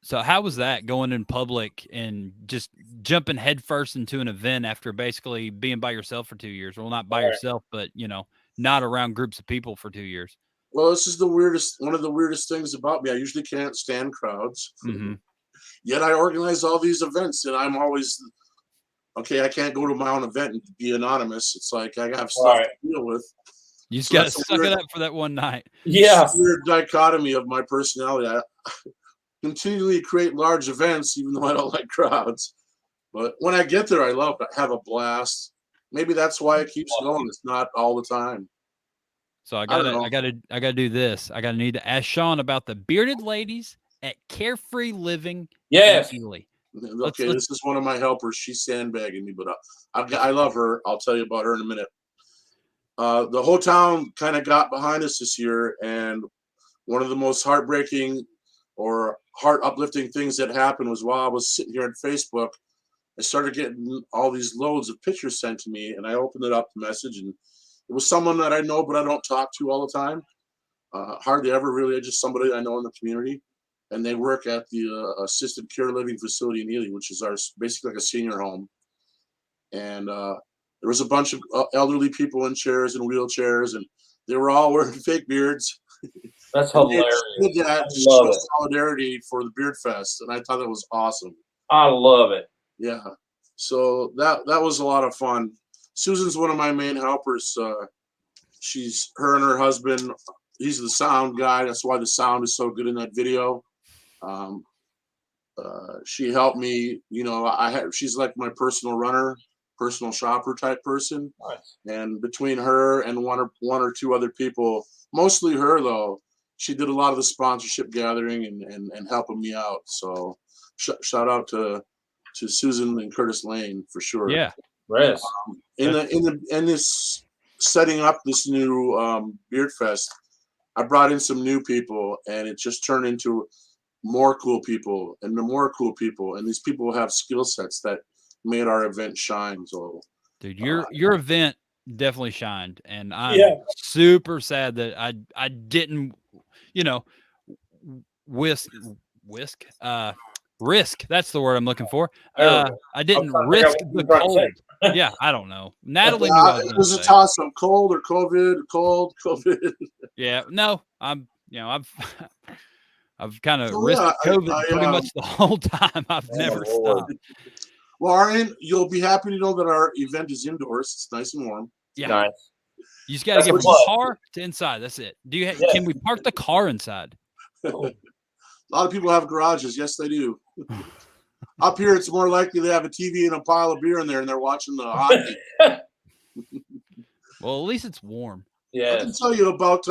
So how was that going in public and just jumping headfirst into an event after basically being by yourself for 2 years? Well, not by yourself, but not around groups of people for 2 years. Well, this is one of the weirdest things about me. I usually can't stand crowds. Mm-hmm. Yet I organize all these events, and I'm always okay. I can't go to my own event and be anonymous. It's like I have stuff to deal with. You just So got to that's a suck weird- it up for that one night. Yeah. It's a weird dichotomy of my personality. I continually create large events, even though I don't like crowds. But when I get there, I love it. I have a blast. Maybe that's why it keeps going. It's not all the time. So I don't know. gotta do this. I gotta need to ask Shaun about the bearded ladies at Carefree Living. Yes. in Ely. Okay, this is one of my helpers. She's sandbagging me, but I love her. I'll tell you about her in a minute. The whole town kind of got behind us this year, and one of the most heartbreaking or heart uplifting things that happened was while I was sitting here on Facebook, I started getting all these loads of pictures sent to me, and I opened it up, the message, and it was someone that I know but I don't talk to all the time. Hardly ever, really. Just somebody I know in the community, and they work at the assisted care living facility in Ely, which is basically like a senior home. And there was a bunch of elderly people in chairs and wheelchairs, and they were all wearing fake beards. That's hilarious. They did that to show solidarity for the Beard Fest, and I thought that was awesome. I love it. Yeah, so that was a lot of fun. Susan's one of my main helpers. Her and her husband. He's the sound guy. That's why the sound is so good in that video. She helped me. She's like my personal runner, personal shopper type person. Nice. And between her and one or two other people, mostly her though, she did a lot of the sponsorship gathering and helping me out. So shout out to Susan and Curtis Lane for sure. Yeah. Rest. In this setting up this new Beard Fest, I brought in some new people, and it just turned into more cool people and more cool people, and these people have skill sets that made our event shine. So, dude, your event definitely shined, and I'm super sad that I didn't, risk. That's the word I'm looking for. I didn't risk the cold. Yeah, I don't know. Natali knew it was a toss-up: cold or COVID, cold, COVID. Yeah, no, I've kind of risked COVID pretty much the whole time. I've never stopped. Well, Arian, you'll be happy to know that our event is indoors. It's nice and warm. Yeah. Nice. You just got to get from car to inside. That's it. Can we park the car inside? A lot of people have garages. Yes, they do. Up here, it's more likely they have a TV and a pile of beer in there, and they're watching the hockey. Well, at least it's warm. Yeah. I can tell you about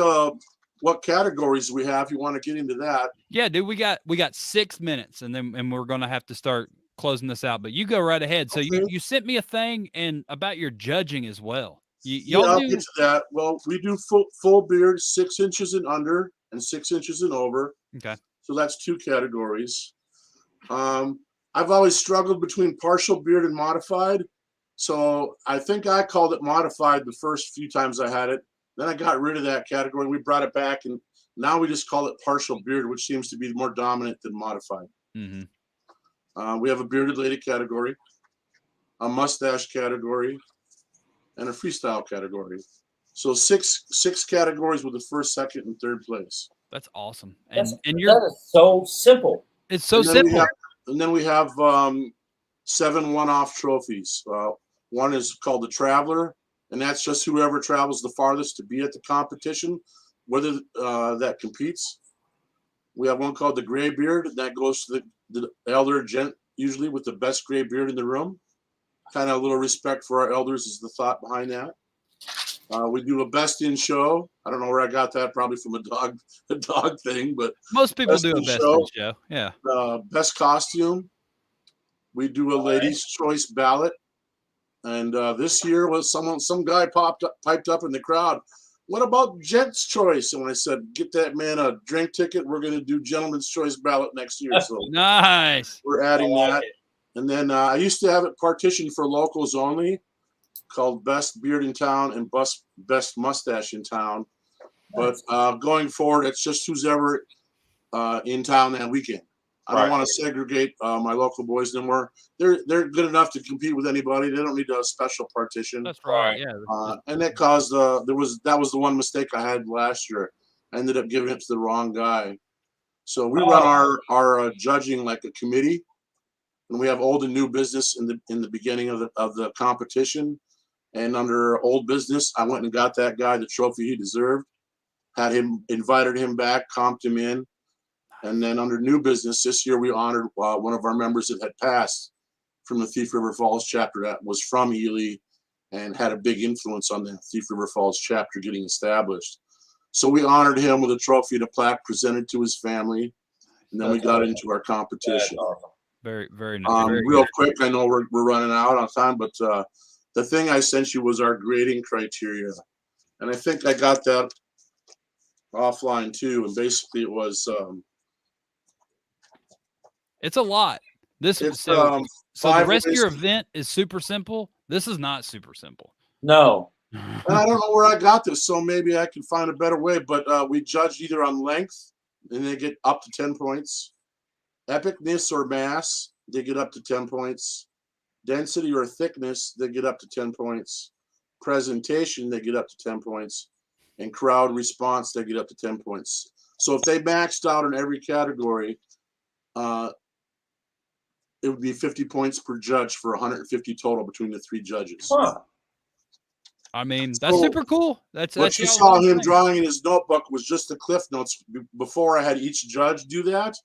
what categories we have. If you want to get into that? Yeah, dude. We got 6 minutes, and we're gonna have to start closing this out. But you go right ahead. So you sent me a thing and about your judging as well. I'll get to that. Well, we do full beard, 6 inches and under, and 6 inches and over. Okay. So that's 2 categories. I've always struggled between partial beard and modified. So I think I called it modified the first few times I had it. Then I got rid of that category. We brought it back, and now we just call it partial beard, which seems to be more dominant than modified. Mm-hmm. We have a bearded lady category, a mustache category, and a freestyle category. So six categories with the first, second, and third place. That is so simple. It's so simple. And then we have 7 one-off trophies. One is called the Traveler, and that's just whoever travels the farthest to be at the competition, whether that competes. We have one called the Gray Beard, and that goes to the elder gent, usually with the best gray beard in the room. Kind of a little respect for our elders is the thought behind that. We do a best in show. I don't know where I got that, probably from a dog thing, but most people do a best in show. Yeah. Best costume. We do a ladies' choice ballot, and this year was some guy piped up in the crowd. What about gents' choice? And when I said, get that man a drink ticket, we're going to do gentleman's choice ballot next year. So nice. We're adding that. And then I used to have it partitioned for locals only. called Best Beard in Town and Best Mustache in Town. But going forward, it's just who's ever in town that weekend. I don't want to segregate my local boys anymore. They're good enough to compete with anybody. They don't need a special partition. That's right. Yeah. And that caused that was the one mistake I had last year. I ended up giving it to the wrong guy. So we run our judging like a committee, and we have old and new business in the beginning of the competition. And under old business, I went and got that guy the trophy he deserved, invited him back, comped him in. And then under new business, this year we honored one of our members that had passed from the Thief River Falls chapter that was from Ely and had a big influence on the Thief River Falls chapter getting established. So we honored him with a trophy and a plaque presented to his family. And then we got into our competition. Very, very nice. Real quick, I know we're running out on time, but the thing I sent you was our grading criteria. And I think I got that offline too. And basically it was... it's a lot. So the rest of your event is super simple. This is not super simple. No. And I don't know where I got this, so maybe I can find a better way. But we judged either on length, and they get up to 10 points. Epicness or mass, they get up to 10 points. Density or thickness, they get up to 10 points. Presentation, they get up to 10 points. And crowd response, they get up to 10 points. So if they maxed out in every category, it would be 50 points per judge for 150 total between the three judges. Huh. I mean, that's super cool. That's what you saw him drawing in his notebook was just the cliff notes before I had each judge do that.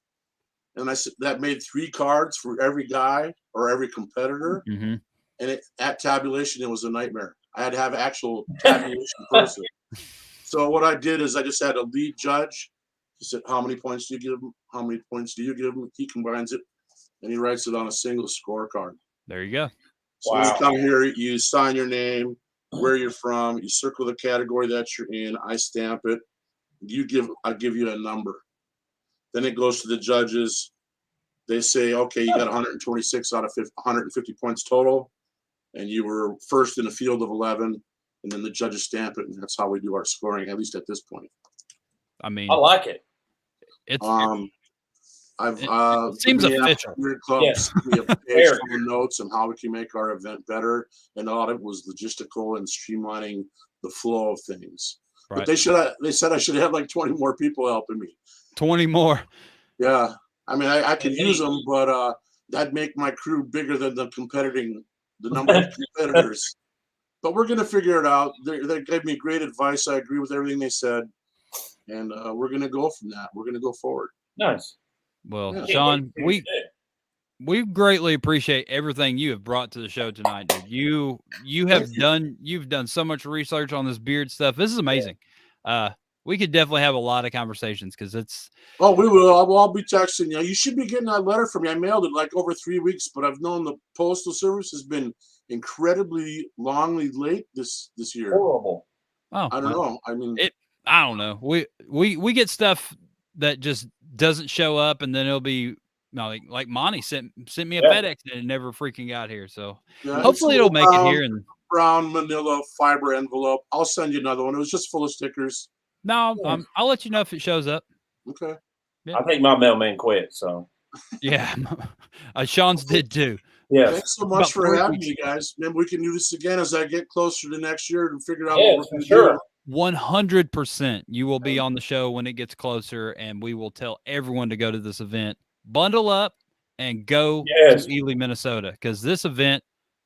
And I said that made 3 cards for every guy or every competitor. Mm-hmm. And at tabulation, it was a nightmare. I had to have actual tabulation person. So what I did is I just had a lead judge. He said, how many points do you give him? How many points do you give him? He combines it, and he writes it on a single scorecard. There you go. So when you come here, you sign your name, where you're from, you circle the category that you're in, I stamp it. I give you a number. Then it goes to the judges. They say, okay, you got 126 out of 150 points total, and you were first in a field of 11, and then the judges stamp it, and that's how we do our scoring, at least at this point. I mean, I like it. It seems official. Yes. We have page full of notes on how we can make our event better, and a lot of it was logistical and streamlining the flow of things. Right. But they said I should have like 20 more people helping me. 20 more. Yeah, I mean I could use them, but that'd make my crew bigger than the number of competitors. But we're gonna figure it out. They gave me great advice. I agree with everything they said, and we're gonna go from that. We're gonna go forward. Nice. Well, Shaun, we greatly appreciate everything you have brought to the show tonight, dude. You've done so much research on this beard stuff. This is amazing. We could definitely have a lot of conversations because it's. Oh, we will. I'll be texting you. You should be getting that letter from me. I mailed it like over 3 weeks, but I've known the postal service has been incredibly longly late this year. Horrible. Oh, I don't know. I mean, I don't know. We get stuff that just doesn't show up, and then it'll be like Monty sent me a FedEx and it never freaking got here. So hopefully it'll make it here. And brown manila fiber envelope. I'll send you another one. It was just full of stickers. No, I'll let you know if it shows up. Okay. Yeah. I think my mailman quit. So yeah, Shaun's did too. Yeah. Thanks so much for having me, guys. Maybe we can do this again as I get closer to next year and figure out what we're going to do. 100%. You will be on the show when it gets closer, and we will tell everyone to go to this event. Bundle up and go to Ely, Minnesota, because this event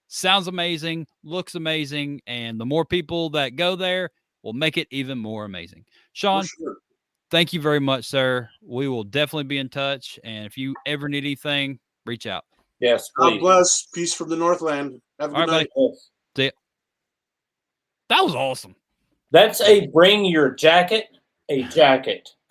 sounds amazing, looks amazing, and the more people that go there will make it even more amazing. Shaun, thank you very much, sir. We will definitely be in touch, and if you ever need anything, reach out. Yes, please. God bless. Peace from the Northland. Have a good night. See ya. That was awesome. That's a bring your jacket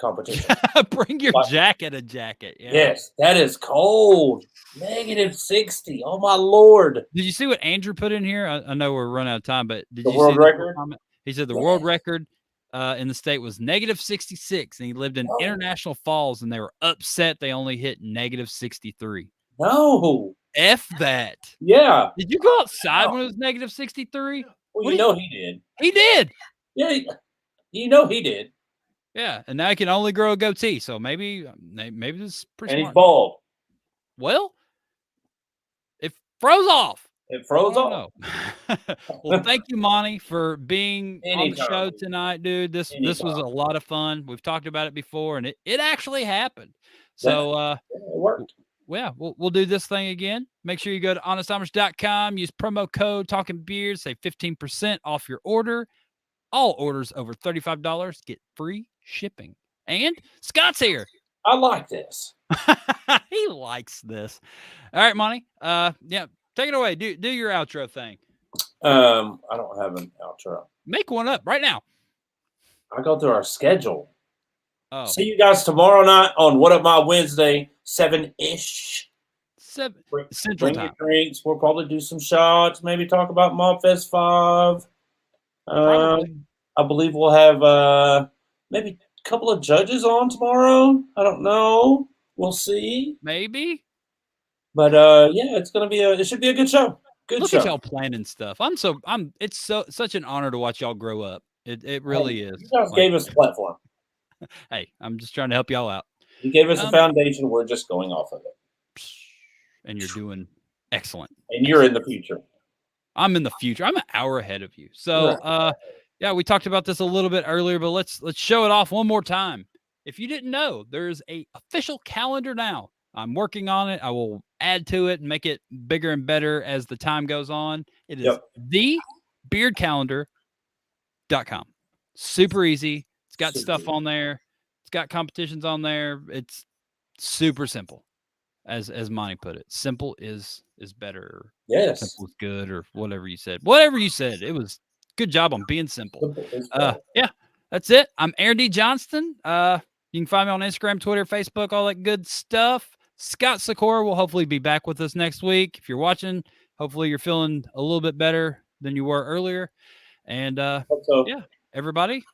competition. Bring your jacket a jacket. Yeah. Yes, that is cold. -60. Oh my Lord. Did you see what Andrew put in here? I know we're running out of time, but did the you world see record? He said the world record in the state was -66, and he lived in International Falls, and they were upset they only hit -63. No. F that. Yeah. Did you go outside when it was negative 63? Well, you know he did. He did. Yeah, you know he did. Yeah, and now he can only grow a goatee, so maybe this is pretty And smart. he's bald. Well, it froze off. It froze off. Well, thank you, Monty, for being on the Anytime. show tonight, dude. This was a lot of fun. We've talked about it before, and it actually happened. So it worked. Yeah, we'll do this thing again. Make sure you go to honestamish.com, use promo code Talking Beard, save 15% off your order. All orders over $35 get free shipping. And Scott's here. I like this. He likes this. All right, Monty. Yeah, take it away. Do your outro thing. I don't have an outro. Make one up right now. I go through our schedule. Oh. See you guys tomorrow night on What Up My Wednesday, 7-ish. 7 Central Bring Time. your drinks. We'll probably do some shots. Maybe talk about Mobfest 5. I believe we'll have maybe a couple of judges on tomorrow. I don't know. We'll see. Maybe. But yeah, it should be a good show. Look at y'all planning stuff. It's such an honor to watch y'all grow up. It really is. You guys gave us a platform. Hey, I'm just trying to help y'all out. You gave us a foundation. We're just going off of it. And you're doing excellent. And you're in the future. I'm in the future. I'm an hour ahead of you. So, yeah, we talked about this a little bit earlier, but let's show it off one more time. If you didn't know, there's a official calendar now. I'm working on it. I will add to it and make it bigger and better as the time goes on. It is thebeardcalendar.com. Super easy. It's got stuff on there. It's got competitions on there. It's super simple, as Monty put it. Simple is better. Yes. Simple is good, or whatever you said. Whatever you said. It was good job on being simple. Yeah, that's it. I'm Aaron D. Johnston. You can find me on Instagram, Twitter, Facebook, all that good stuff. Scott Sikora will hopefully be back with us next week. If you're watching, hopefully you're feeling a little bit better than you were earlier. And yeah, everybody,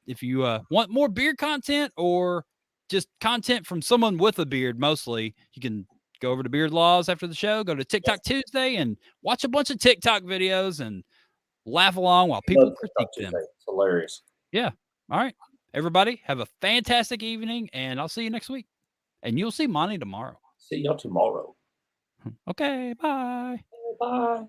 if you want more beard content or just content from someone with a beard, mostly, you can go over to Beard Laws after the show, go to TikTok Tuesday and watch a bunch of TikTok videos and laugh along while people critique them. It's hilarious. Yeah. All right. Everybody, have a fantastic evening, and I'll see you next week. And you'll see Monty tomorrow. See y'all tomorrow. Okay. Bye. Bye.